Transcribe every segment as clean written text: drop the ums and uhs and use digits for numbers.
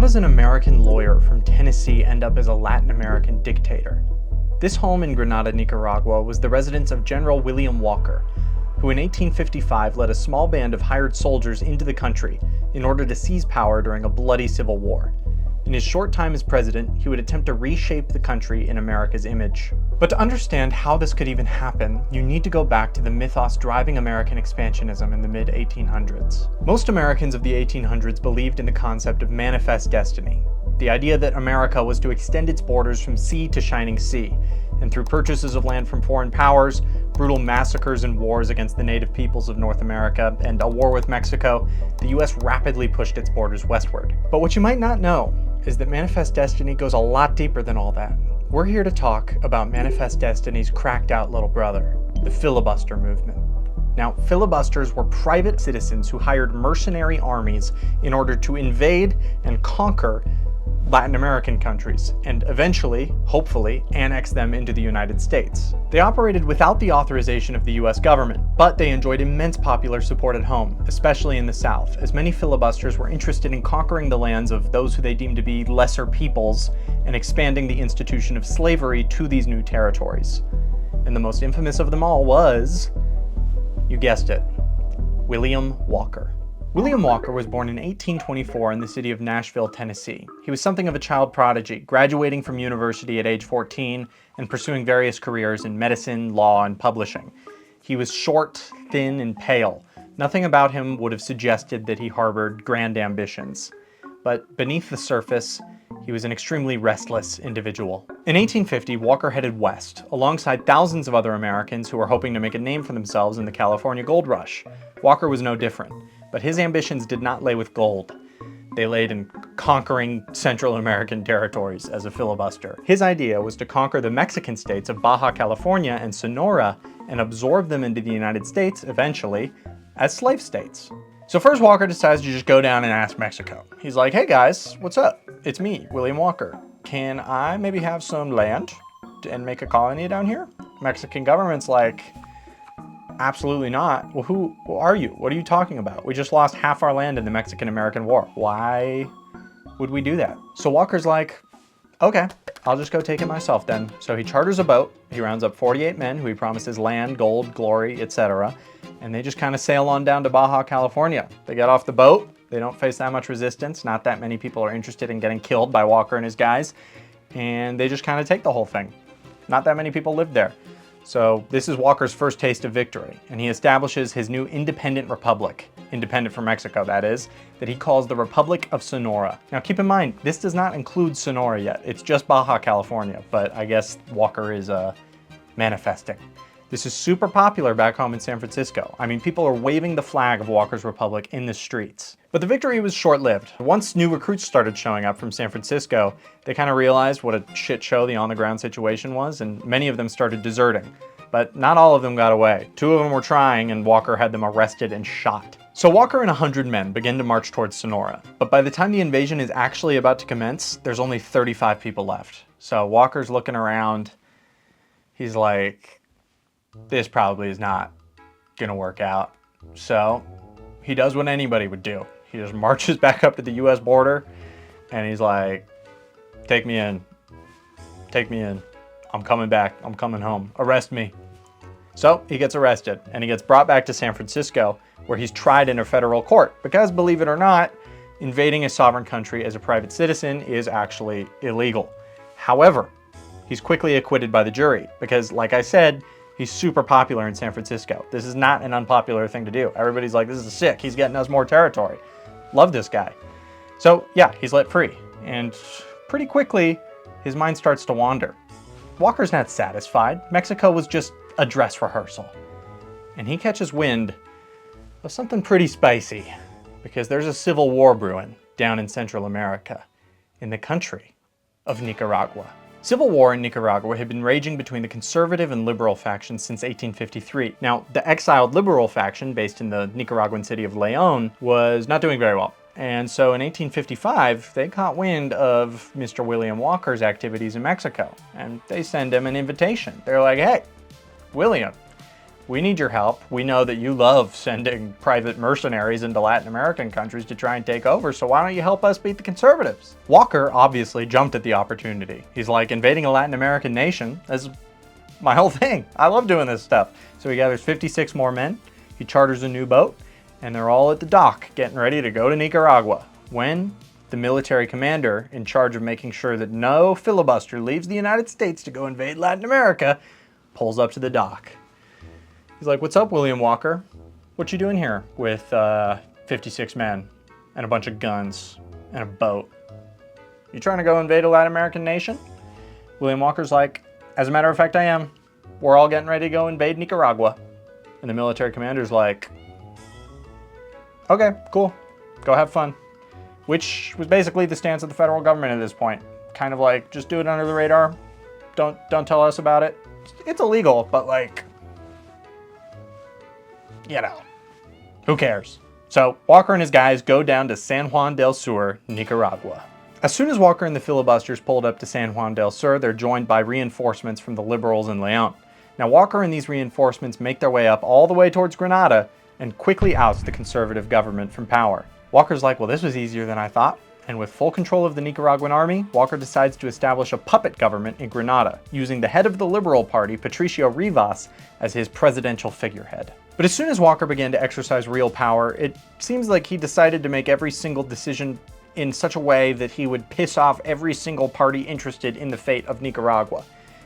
does an American lawyer from Tennessee end up as a Latin American dictator? This home in Granada, Nicaragua was the residence of General William Walker, who in 1855 led a small band of hired soldiers into the country in order to seize power during a bloody civil war. In his short time as president, he would attempt to reshape the country in America's image. But to understand how this could even happen, you need to go back to the mythos driving American expansionism in the mid-1800s. Most Americans of the 1800s believed in the concept of manifest destiny, the idea that America was to extend its borders from sea to shining sea, and through purchases of land from foreign powers, brutal massacres and wars against the native peoples of North America, and a war with Mexico, the US rapidly pushed its borders westward. But what you might not know is that Manifest Destiny goes a lot deeper than all that. We're here to talk about Manifest Destiny's cracked out little brother, the Filibuster movement. Now, filibusters were private citizens who hired mercenary armies in order to invade and conquer Latin American countries, and eventually, hopefully, annex them into the United States. They operated without the authorization of the US government, but they enjoyed immense popular support at home, especially in the South, as many filibusters were interested in conquering the lands of those who they deemed to be lesser peoples and expanding the institution of slavery to these new territories. And the most infamous of them all was, you guessed it, William Walker. William Walker was born in 1824 in the city of Nashville, Tennessee. He was something of a child prodigy, graduating from university at age 14 and pursuing various careers in medicine, law, and publishing. He was short, thin, and pale. Nothing about him would have suggested that he harbored grand ambitions. But beneath the surface, he was an extremely restless individual. In 1850, Walker headed west, alongside thousands of other Americans who were hoping to make a name for themselves in the California gold rush. Walker was no different. But his ambitions did not lay with gold. They laid in conquering Central American territories as a filibuster. His idea was to conquer the Mexican states of Baja California and Sonora and absorb them into the United States, eventually, as slave states. So first Walker decides to just go down and ask Mexico. He's like, hey guys, what's up? It's me, William Walker. Can I maybe have some land and make a colony down here? Mexican government's like, absolutely not. Well, who are you? What are you talking about? We just lost half our land in the Mexican-American War. Why would we do that? So Walker's like, okay, I'll just go take it myself then. So he charters a boat. He rounds up 48 men who he promises land, gold, glory, etc. And they just kind of sail on down to Baja California. They get off the boat. They don't face that much resistance. Not that many people are interested in getting killed by Walker and his guys. And they just kind of take the whole thing. Not that many people lived there. So this is Walker's first taste of victory, and he establishes his new independent republic, independent from Mexico that is, that he calls the Republic of Sonora. Now keep in mind, this does not include Sonora yet, it's just Baja California, but I guess Walker is manifesting. This is super popular back home in San Francisco. I mean, people are waving the flag of Walker's Republic in the streets. But the victory was short-lived. Once new recruits started showing up from San Francisco, they kind of realized what a shit show the on-the-ground situation was, and many of them started deserting. But not all of them got away. 2 of them were trying, and Walker had them arrested and shot. So Walker and 100 men begin to march towards Sonora. But by the time the invasion is actually about to commence, there's only 35 people left. So Walker's looking around. He's like, this probably is not gonna work out. So he does what anybody would do. He just marches back up to the US border and he's like, take me in. Take me in. I'm coming back. I'm coming home. Arrest me. So he gets arrested and he gets brought back to San Francisco where he's tried in a federal court because, believe it or not, invading a sovereign country as a private citizen is actually illegal. However, he's quickly acquitted by the jury because, like I said, he's super popular in San Francisco. This is not an unpopular thing to do. Everybody's like, this is sick. He's getting us more territory. Love this guy. So yeah, he's let free. And pretty quickly, his mind starts to wander. Walker's not satisfied. Mexico was just a dress rehearsal. And he catches wind of something pretty spicy because there's a civil war brewing down in Central America, in the country of Nicaragua. Civil war in Nicaragua had been raging between the conservative and liberal factions since 1853. Now, the exiled liberal faction, based in the Nicaraguan city of León, was not doing very well. And so in 1855, they caught wind of Mr. William Walker's activities in Mexico, and they send him an invitation. They're like, hey, William, we need your help. We know that you love sending private mercenaries into Latin American countries to try and take over, so why don't you help us beat the conservatives? Walker obviously jumped at the opportunity. He's like, invading a Latin American nation is my whole thing. I love doing this stuff. So he gathers 56 more men, he charters a new boat, and they're all at the dock getting ready to go to Nicaragua when the military commander in charge of making sure that no filibuster leaves the United States to go invade Latin America pulls up to the dock. He's like, "What's up, William Walker? What you doing here with 56 men and a bunch of guns and a boat? You trying to go invade a Latin American nation?" William Walker's like, "As a matter of fact, I am. We're all getting ready to go invade Nicaragua." And the military commander's like, "Okay, cool. Go have fun." Which was basically the stance of the federal government at this point. Kind of like, just do it under the radar. Don't tell us about it. It's illegal, but like, you know, who cares? So Walker and his guys go down to San Juan del Sur, Nicaragua. As soon as Walker and the filibusters pulled up to San Juan del Sur, they're joined by reinforcements from the liberals in Leon. Now Walker and these reinforcements make their way up all the way towards Granada and quickly outs the conservative government from power. Walker's like, well, this was easier than I thought. And with full control of the Nicaraguan army, Walker decides to establish a puppet government in Granada, using the head of the Liberal Party, Patricio Rivas, as his presidential figurehead. But as soon as Walker began to exercise real power, it seems like he decided to make every single decision in such a way that he would piss off every single party interested in the fate of Nicaragua.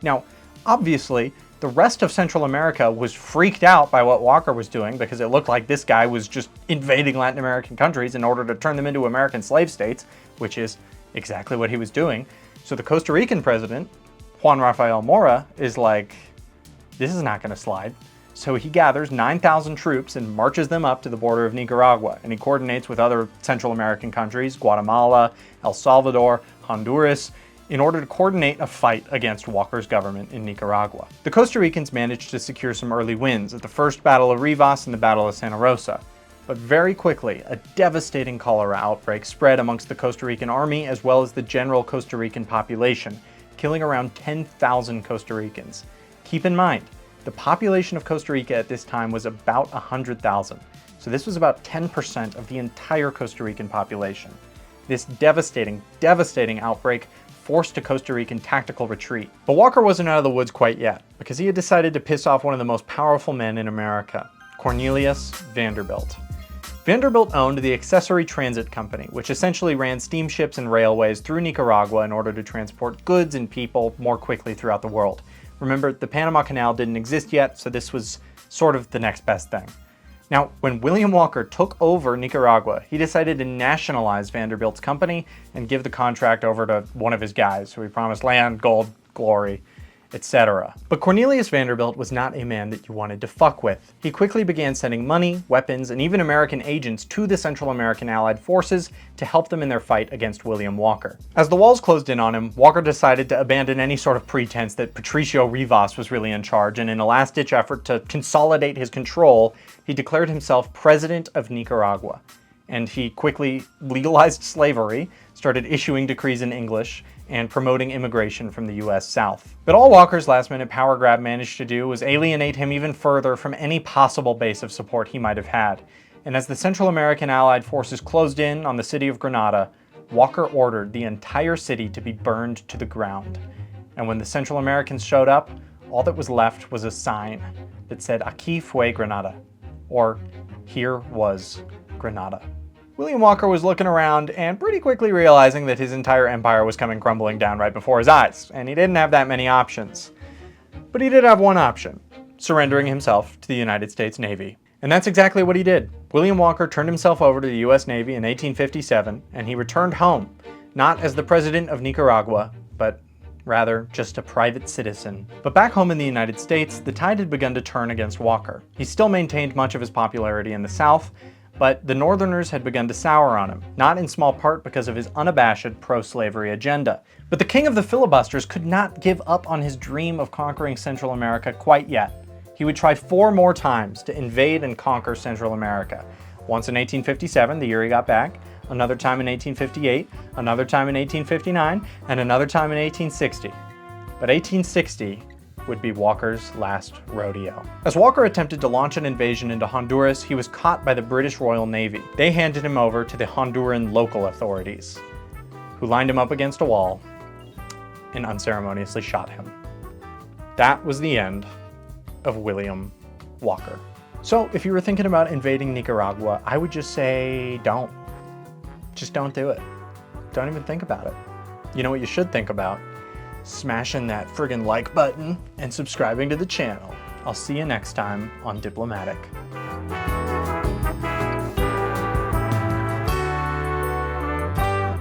Now, obviously, the rest of Central America was freaked out by what Walker was doing because it looked like this guy was just invading Latin American countries in order to turn them into American slave states, which is exactly what he was doing. So the Costa Rican president, Juan Rafael Mora, is like, this is not going to slide. So he gathers 9,000 troops and marches them up to the border of Nicaragua, and he coordinates with other Central American countries, Guatemala, El Salvador, Honduras, in order to coordinate a fight against Walker's government in Nicaragua. The Costa Ricans managed to secure some early wins at the First Battle of Rivas and the Battle of Santa Rosa. But very quickly, a devastating cholera outbreak spread amongst the Costa Rican army as well as the general Costa Rican population, killing around 10,000 Costa Ricans. Keep in mind, the population of Costa Rica at this time was about 100,000. So this was about 10% of the entire Costa Rican population. This devastating outbreak forced a Costa Rican tactical retreat. But Walker wasn't out of the woods quite yet, because he had decided to piss off one of the most powerful men in America, Cornelius Vanderbilt. Vanderbilt owned the Accessory Transit Company, which essentially ran steamships and railways through Nicaragua in order to transport goods and people more quickly throughout the world. Remember, the Panama Canal didn't exist yet, so this was sort of the next best thing. Now, when William Walker took over Nicaragua, he decided to nationalize Vanderbilt's company and give the contract over to one of his guys, who he promised land, gold, glory, etc. But Cornelius Vanderbilt was not a man that you wanted to fuck with. He quickly began sending money, weapons, and even American agents to the Central American Allied forces to help them in their fight against William Walker. As the walls closed in on him, Walker decided to abandon any sort of pretense that Patricio Rivas was really in charge, and in a last-ditch effort to consolidate his control, he declared himself President of Nicaragua. And he quickly legalized slavery, started issuing decrees in English, and promoting immigration from the US South. But all Walker's last-minute power grab managed to do was alienate him even further from any possible base of support he might have had. And as the Central American Allied forces closed in on the city of Granada, Walker ordered the entire city to be burned to the ground. And when the Central Americans showed up, all that was left was a sign that said, "Aquí fue Granada," or "Here was Granada." William Walker was looking around and pretty quickly realizing that his entire empire was coming crumbling down right before his eyes, and he didn't have that many options. But he did have one option: surrendering himself to the United States Navy. And that's exactly what he did. William Walker turned himself over to the US Navy in 1857, and he returned home, not as the President of Nicaragua, but rather just a private citizen. But back home in the United States, the tide had begun to turn against Walker. He still maintained much of his popularity in the South, but the Northerners had begun to sour on him, not in small part because of his unabashed pro-slavery agenda. But the king of the filibusters could not give up on his dream of conquering Central America quite yet. He would try 4 more times to invade and conquer Central America. Once in 1857, the year he got back, another time in 1858, another time in 1859, and another time in 1860. But 1860 would be Walker's last rodeo. As Walker attempted to launch an invasion into Honduras, he was caught by the British Royal Navy. They handed him over to the Honduran local authorities, who lined him up against a wall and unceremoniously shot him. That was the end of William Walker. So if you were thinking about invading Nicaragua, I would just say don't. Just don't do it. Don't even think about it. You know what you should think about? Smashing that friggin' like button and subscribing to the channel. I'll see you next time on Diplomatic.